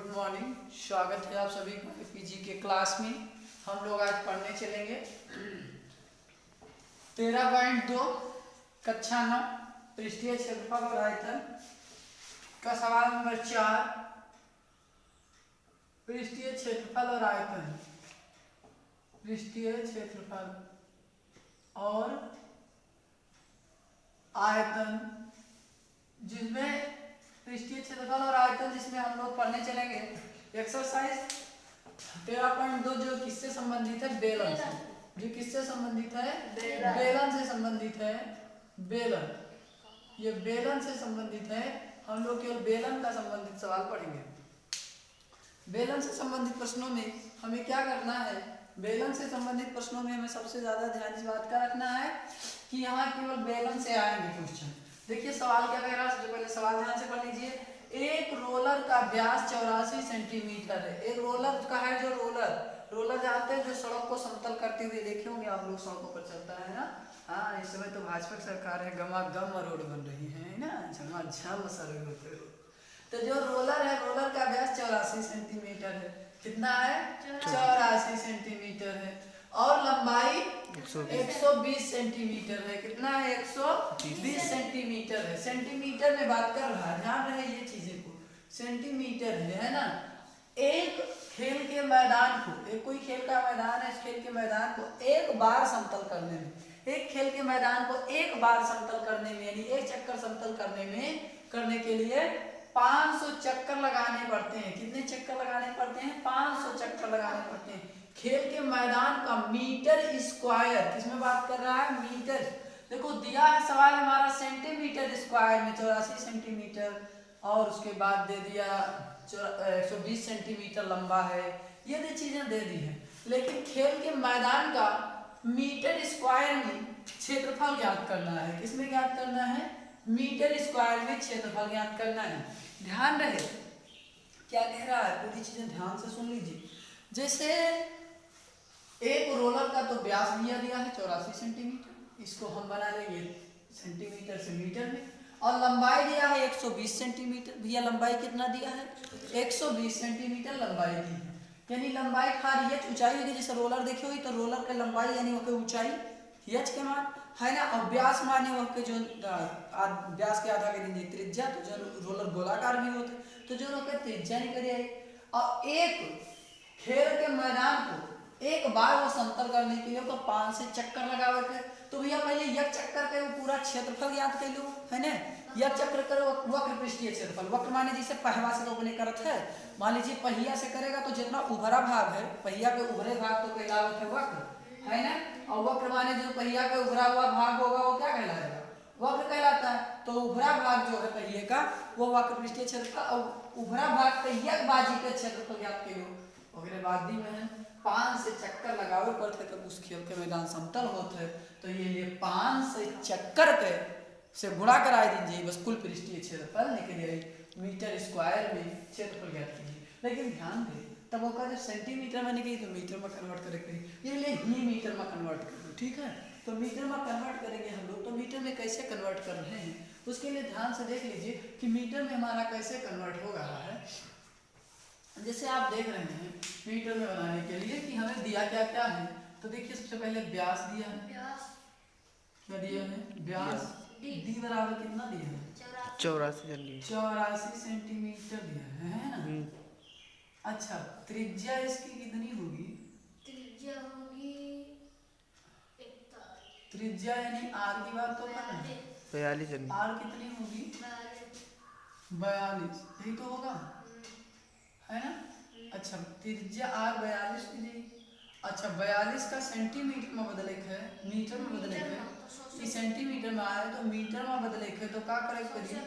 Good morning. स्वागत है आप सभी का पीजी के क्लास में। हम लोग आज पढ़ने चलेंगे 13.2 कक्षा 9 पृष्ठीय क्षेत्रफल और आयतन का सवाल नंबर 4। पृष्ठीय क्षेत्रफल और आयतन, पृष्ठीय क्षेत्रफल और आयतन, जिसमें पृष्ठीय क्षेत्रफल और आयतन जिसमें हम लोग पढ़ने चलेंगे एक्सरसाइज 13.2 जो किससे संबंधित है? बेलन से। जो किससे संबंधित है? बेलन से संबंधित है। बेलन, ये बेलन से संबंधित है। हम लोग केवल बेलन का संबंधित सवाल पढ़ेंगे। बेलन से संबंधित प्रश्नों में हमें क्या करना है? बेलन से संबंधित प्रश्नों में हमें सबसे ज्यादा ध्यान इस बात का रखना है कि यहाँ केवल बेलन से आएंगे क्वेश्चन। देखिए सवाल क्या कह रहा है, सबसे पहले सवाल ध्यान से पढ़ लीजिए। एक रोलर का व्यास 84 सेंटीमीटर है। एक रोलर का है, जो रोलर जानते हैं, जो सड़क को समतल करते हुए देखे होंगे आप लोग, सड़कों पर चलता है ना। हाँ, इस समय तो भाजपा सरकार है, गमागम रोड बन रही है ना, झमाझम सड़क होते हैं। तो जो रोलर है, रोलर का व्यास 84 सेंटीमीटर है। कितना है? 84 सेंटीमीटर है। और लंबाई 120 सेंटीमीटर है। कितना है? 120 सेंटीमीटर है। सेंटीमीटर में बात कर रहा है, ध्यान रहे ये चीजें को। सेंटीमीटर है ना। एक खेल के मैदान को, एक कोई खेल का मैदान है, इस खेल के मैदान को एक बार समतल करने में, एक खेल के मैदान को एक बार समतल करने में, यानी एक चक्कर समतल करने के लिए 500 चक्कर लगाने पड़ते हैं। कितने चक्कर लगाने पड़ते हैं? 500 चक्कर लगाने पड़ते हैं। खेल के मैदान का मीटर स्क्वायर, किसमें बात कर रहा है? मीटर। देखो दिया है सवाल हमारा सेंटीमीटर स्क्वायर में 84 सेंटीमीटर, और उसके बाद दे दिया 120 सेंटीमीटर लंबा है। ये दो चीजें दे दी है, लेकिन खेल के मैदान का मीटर स्क्वायर में क्षेत्रफल ज्ञात करना है। किसमें ज्ञात करना है? मीटर स्क्वायर में क्षेत्रफल ज्ञात करना है। ध्यान रहे क्या कह रहा है, पूरी चीजें ध्यान से सुन लीजिए। जैसे एक रोलर का तो व्यास दिया है 84 सेंटीमीटर, इसको हम बना लेंगे सेंटीमीटर से मीटर में, और लंबाई दिया है 120 सेंटीमीटर। भैया लंबाई कितना दिया है? 120 सेंटीमीटर लंबाई दी है। यानी लंबाई खाली एच, ऊंचाई होगी, जैसे रोलर देखे हुई तो रोलर की लंबाई यानी वह ऊंचाई एच के मान है ना, और व्यास माने वह के जो व्यास के आधा करेंगे त्रिज्या, तो जो रोलर गोलाकार भी होते, तो जो लोग त्रिज्या निकल जाएगी। और एक खेल के मैदान को एक बार वो समतल करने के लिए तो 5 से चक्कर लगावे के, तो भैया पहले एक चक्कर के पूरा क्षेत्रफल ज्ञात कर लो, है ना। एक चक्कर करो वक्र पृष्ठीय क्षेत्रफल। वक्र माने जैसे पहिया से तो बने करत है, मान लीजिए पहिया से करेगा तो जितना उभरा भाग है, पहिया के उभरे भाग तो कहलावत है वक्र, है ना। और वक्र माने जो पहिया का उभरा हुआ भाग होगा वो क्या कहलाएगा? वक्र कहलाता है। तो उभरा भाग जो है पहिए का वो वक्र पृष्ठीय क्षेत्रफल, और उभरा भाग पहिया बाजी के क्षेत्रफल ज्ञात कर लो। अगले बादी में 5 से चक्कर लगावे पड़ते तब उस खेल के मैदान समतल होते है। तो ये 5 से चक्कर के से गुणा कराए दीजिए, बस कुल पृष्ठीय क्षेत्रफल निकल जाएगी। मीटर स्क्वायर में क्षेत्रफल ज्ञात कीजिए। लेकिन ध्यान दे, तब वो जब सेंटीमीटर में निकली तो मीटर में कन्वर्ट करेंगे, ये ही मीटर में कन्वर्ट कर दो, ठीक है। तो मीटर में कन्वर्ट करेंगे हम लोग, तो मीटर में कैसे कन्वर्ट कर रहे हैं उसके लिए ध्यान से देख लीजिए कि मीटर में हमारा कैसे कन्वर्ट हो रहा है। जैसे आप देख रहे हैं मीटर में बनाने के लिए कि हमें दिया क्या क्या है, तो देखिए सबसे पहले व्यास दिया है। क्या दिया है? व्यास डी बराबर कितना दिया है? 84 सेंटीमीटर दिया है ना। अच्छा, त्रिज्या इसकी कितनी होगी? त्रिज्या होगी त्रिज्या यानी आर की बात तो करना है। 42। आर कितनी होगी? 42, यही तो होगा, है ना। अच्छा, त्रिज्या आर 42 की दी। अच्छा, 42 का सेंटीमीटर में बदले है, मीटर में बदले है, कि सेंटीमीटर में आए तो मीटर में बदले है, तो क्या करे करिए?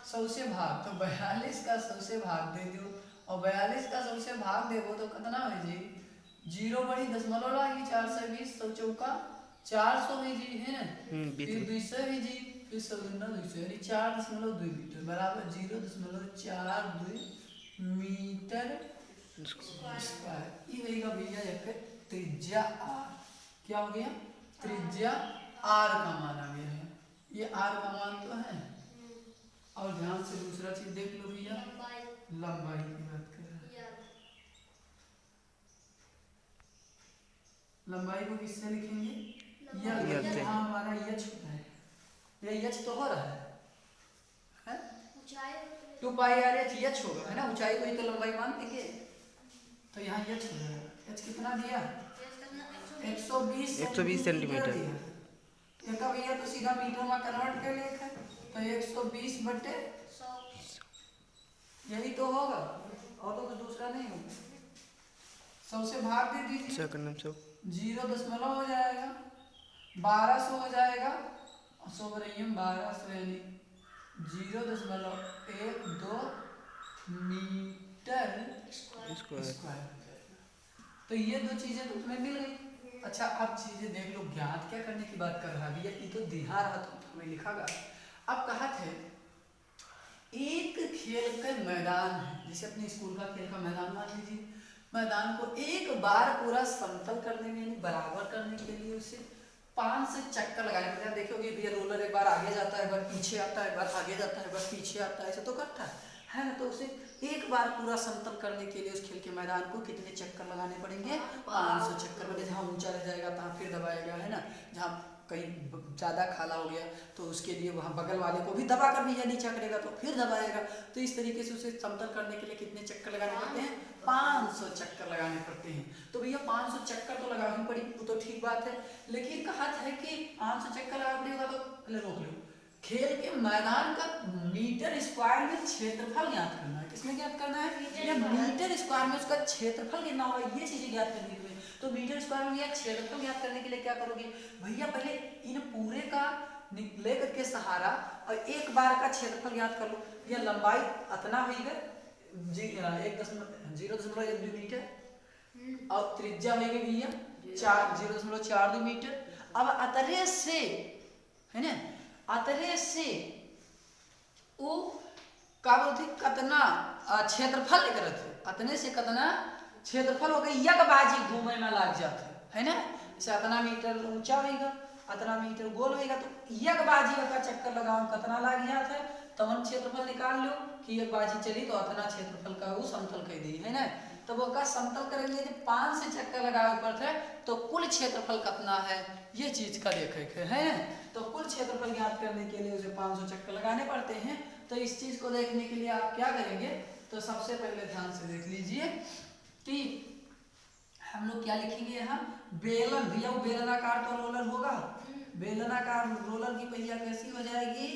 100 से भाग। तो 42 का 100 से भाग दे दो, और 42 का 100 से भाग देवो तो कितना हो जी? 0 बड़ी दशमलव लागी 420, 100 चौका 400 है जी, है ना। फिर 200 है जी, फिर 100 गुना 200 यानी 4.2 मीटर बराबर 0.42 मीटर स्क्वायर। ये होगा भैया एक त्रिज्या आर। क्या हो गया? त्रिज्या आर का मान आ गया है। ये आर का मान तो है। और ध्यान से दूसरा चीज देख लो भैया, लंबाई की बात कर रहे हैं। लंबाई को किससे लिखेंगे? लंबाई यह से। यहाँ हमारा यच होता है, यह यच तो हो रहा है? ऊंचाई 2 पाई आर एच यच होगा, है ना, ऊंचाई को ही तो लंबाई मान देंगे, तो यहाँ यच हो जाएगा। एच कितना दिया? 120 सेंटीमीटर। दिया। ये का भैया तो सीधा मीटर में कन्वर्ट कर लेते हैं, तो 120/100 यही तो होगा, और तो कुछ दूसरा नहीं होगा। 100 से भाग दे दीजिए, 0 हो जाएगा, 1200 हो जाएगा, 100 बराबर 1200 यानी 0.12 मीटर स्क्वायर। तो ये दो चीजें तो तुम्हें मिल गई। अच्छा अब चीजें देख लो, ज्ञात क्या करने की बात कर रहा है भैया, ये तो दिखा रहा तो तुम्हें लिखागा। अब कहा थे एक खेल का मैदान है, जैसे अपने स्कूल का खेल का मैदान मान लीजिए, मैदान को एक बार पूरा समतल करने में यानी बराबर करने के लिए उसे 5 से चक्कर लगाने पड़ते हैं। देखोगे भैया रोलर एक बार आगे जाता है, एक बार पीछे आता है, एक बार आगे जाता है, एक बार पीछे आता है, ऐसे तो करता है ना। तो उसे एक बार पूरा समतल करने के लिए उस खेल के मैदान को कितने चक्कर लगाने पड़ेंगे? 500 चक्कर। मतलब जहाँ ऊंचा रह जाएगा तहाँ फिर दबाएगा, है ना, जहाँ कहीं ज़्यादा खाला हो गया तो उसके लिए वहाँ बगल वाले को भी दबा कर भैया नीचा करेगा तो फिर दबाएगा। तो इस तरीके से उसे समतल करने के लिए कितने चक्कर लगाने पड़ते हैं? 500 चक्कर लगाने पड़ते हैं। तो भैया 500 चक्कर तो लगानी पड़ी, वो तो ठीक बात है, लेकिन कहा है कि 500 चक्कर लगाना पड़ेगा तो पहले रोक लो, खेल के मैदान का मीटर स्क्वायर में क्षेत्रफल ज्ञात करना है। किसमें ज्ञात करना है? या मीटर स्क्वायर में उसका क्षेत्रफल कितना होगा, ये चीजें ज्ञात करनी है। तो मीटर स्क्वायर में या क्षेत्रफल ज्ञात करने के लिए क्या करोगे भैया, पहले इन पूरे का लेकर के सहारा और एक बार का क्षेत्रफल ज्ञात कर लो। या लंबाई इतना होगा 0.12 मीटर और त्रिज्या होगी भैया 0.42 मीटर। अब अतरे से, है ना, अतरे से वो का बोलते कतना क्षेत्रफल लेकर थे, अतने से कतना क्षेत्रफल हो गई, यक बाजी घूमे में लग जाता है ना। जैसे अतना मीटर ऊंचा होगा, अतना मीटर गोल होगा, तो यक बाजी का चक्कर लगाओ कितना लग जाता है, तब क्षेत्रफल निकाल लो कि यक बाजी चली तो अतना क्षेत्रफल का वो समतल कह दी, है ना। तो वो का समतल करेंगे जब 5 से चक्कर लगाए ऊपर थे तो कुल क्षेत्रफल कितना है, ये चीज का देखे है ना। तो कुल क्षेत्रफल ज्ञात करने के लिए उसे 500 चक्कर लगाने पड़ते हैं। तो इस चीज को देखने के लिए आप क्या करेंगे, तो सबसे पहले ध्यान से देख लीजिए कि हम लोग क्या लिखेंगे यहाँ, बेलन। भैया वो बेलनाकार तो रोलर होगा, बेलनाकार रोलर की पहिया कैसी हो जाएगी,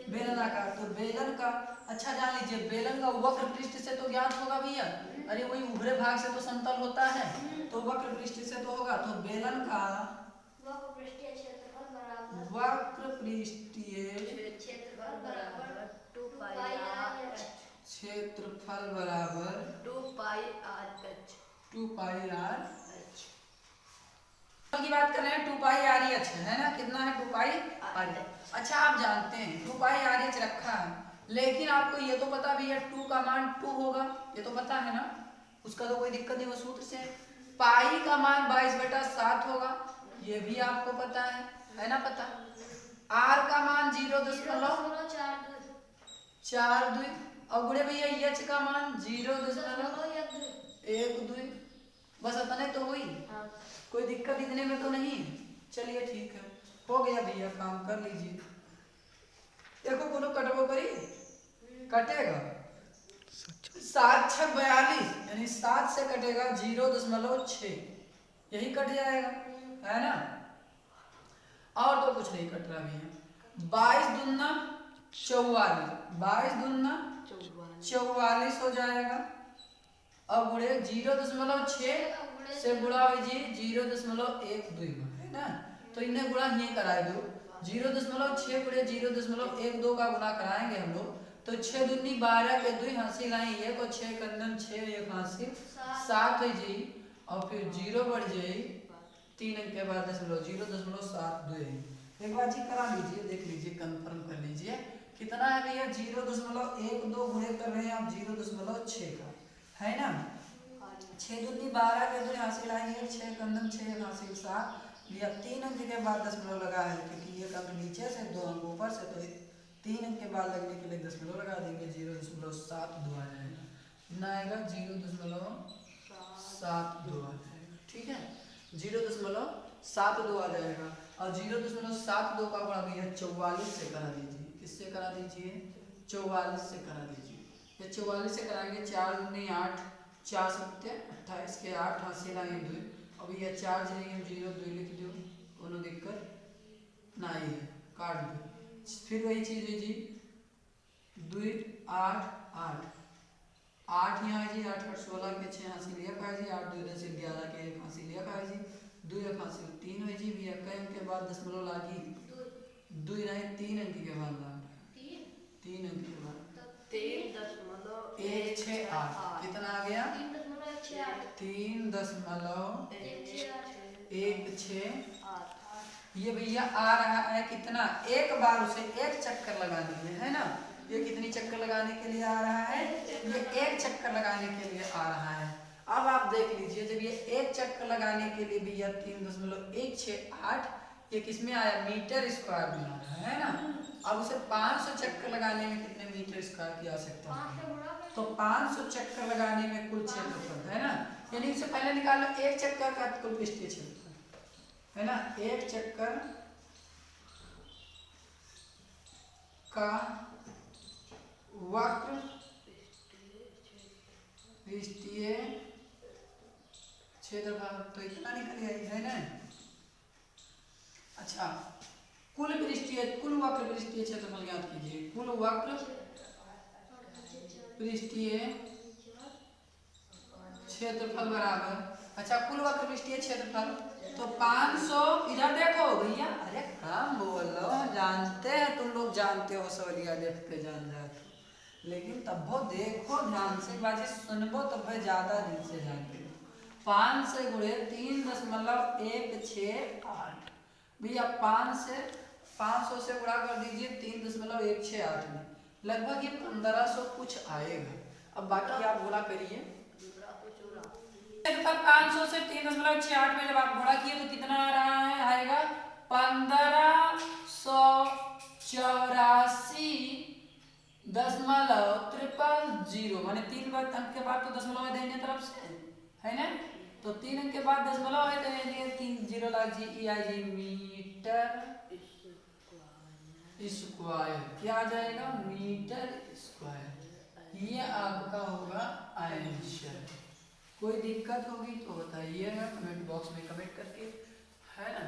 बेलनाकार। तो बेलन का अच्छा जान लीजिए, बेलन का वक्र पृष्ठ से तो ज्ञात होगा भैया, अरे वही उभरे भाग से तो समतल होता है, तो वक्र पृष्ठ से तो होगा। तो बेलन का वक्र पृष्ठीय क्षेत्रफल बराबर 2 पाई आर एच की बात कर रहे हैं, 2 पाई आर एच है ना, कितना है 2 पाई आर एच। अच्छा आप जानते हैं 2 पाई आर एच रखा है, लेकिन आपको ये तो पता भी है 2 का मान 2 होगा, ये तो पता है ना, उसका तो कोई दिक्कत नहीं, वो सूत्र से। पाई का मान 22/7 होगा, ये भी आपको पता है ना, पता। आर का मान 0.42 और गुड़े भैया एच का मान 0.12, बस इतने तो हुई, कोई दिक्कत इतने में तो नहीं। चलिए ठीक है, हो गया भैया, काम कर लीजिए। देखो कोनो कटबो करी, कटेगा 7 6 42 यानी 7 से कटेगा 0.6, यही कट जाएगा, है ना, और तो कुछ नहीं कट रहा भैया। 22 दूना 44, 22 दूना 44 हो जाएगा। अब गुड़े 0.6 से गुणा हो जी 0.12 है ना, तो इन्हें गुणा ये कराए दो, 0.6 गुणे 0.12 का गुणा कराएंगे हम लोग, तो 6 दूनी 12 के 2 हासिल आएंगे, तो 6 कंदन 6 1 हासिल 7 हो जी, और फिर 0 बढ़ जाए 3 अंक के बाद 0.72। एक बार जी करा लीजिए, देख लीजिए, कंफर्म कर लीजिए कितना है भैया, 0.12 गुणे कर रहे हैं आप 0.6 का, है ना। 6 दूनी 12 के 2 हासिल आएंगे, 6 कंदन 6 हासिल 7 भैया, 3 अंक के बाद दशमलव लगा है, क्योंकि ये अंक नीचे से 2 अंक ऊपर से, तो 3 अंक के बाद लगने के लिए दशमलव लगा देंगे, 0.72 आ जाएगा, कितना आएगा 0.72 आ जाएगा, ठीक है। 0.72 आ जाएगा। और 0.72 का गुणा भैया 44 से करा दीजिए। किससे करा दीजिए? 44 से करा दीजिए। ये 44 से कराएंगे 4 दूनी 8, 4 सत्ते 28 के 8 हासिल लाएंगे 2। अब ये 4 जाएंगे हम 0 2 लिख दो, कोनो दिक्कत नहीं है, काट दो। फिर वही चीज़ है जी 2 8 8 8 यहाँ है जी, 8 8 16 के 6 हासिल लिया का है जी, 8 2 10 11 के 1 हासिल लिया का है जी, 2 1 हासिल 3 है जी भैया। कई अंक के बाद दशमलव लागी 2 नहीं 3 अंक के बाद लाग 3 अंक के बाद 3.168 कितना आ गया? 3.168। ये भैया आ रहा है कितना? एक बार उसे एक चक्कर लगाने में, है ना। ये कितनी चक्कर लगाने के लिए आ रहा है? ये एक चक्कर लगाने के लिए आ रहा है। अब आप देख लीजिए, जब ये एक चक्कर लगाने के लिए भैया 3.168 ये किसमें आया? मीटर स्क्वायर में आ रहा है ना। अब उसे 500 चक्कर लगाने में कितने मीटर स्क्वायर की आवश्यकता है? तो 500 चक्कर लगाने में कुल क्षेत्रफल है ना, यानी इससे पहले निकालो एक चक्कर का कुल पृष्ठीय क्षेत्रफल, है ना। एक चक्कर का वक्र पृष्ठीय क्षेत्रफल तो इतना निकल गया है ना। अच्छा, कुल वक्र पृष्ठीय क्षेत्रफल याद कीजिए। कुल वक्र पृष्ठीय क्षेत्रफल बराबर, अच्छा कुल वक्र पृष्ठीय क्षेत्रफल तो 500, इधर देखो भैया, अरे काम बोलो, जानते हैं तुम लोग जानते हो, सवलिया देखते जान जाते, लेकिन तब वो देखो ध्यान से, बाजी सुनबो तब ज्यादा दिन से जानते हो। 5 से गुणे 3.168 भैया 500 से गुणा कर दीजिए 3.168 में, लगभग ये 1500 कुछ आएगा। अब बाकी आप गुणा करिए। 500 से 3.168 में जब आप गुणा किए तो कितना आ रहा है? आएगा 1584.000, माने 3 अंक के बाद तो दशमलव है दाहिने तरफ से, है ना। तो 3 अंक के बाद दशमलव है तो ये 3 0 लाग जी, ई आई जी मीटर स्क्वायर। क्या आ जाएगा? Meter square. ये आपका होगा आंसर। कोई दिक्कत होगी तो बताइएगा कमेंट बॉक्स में कमेंट करके, है ना।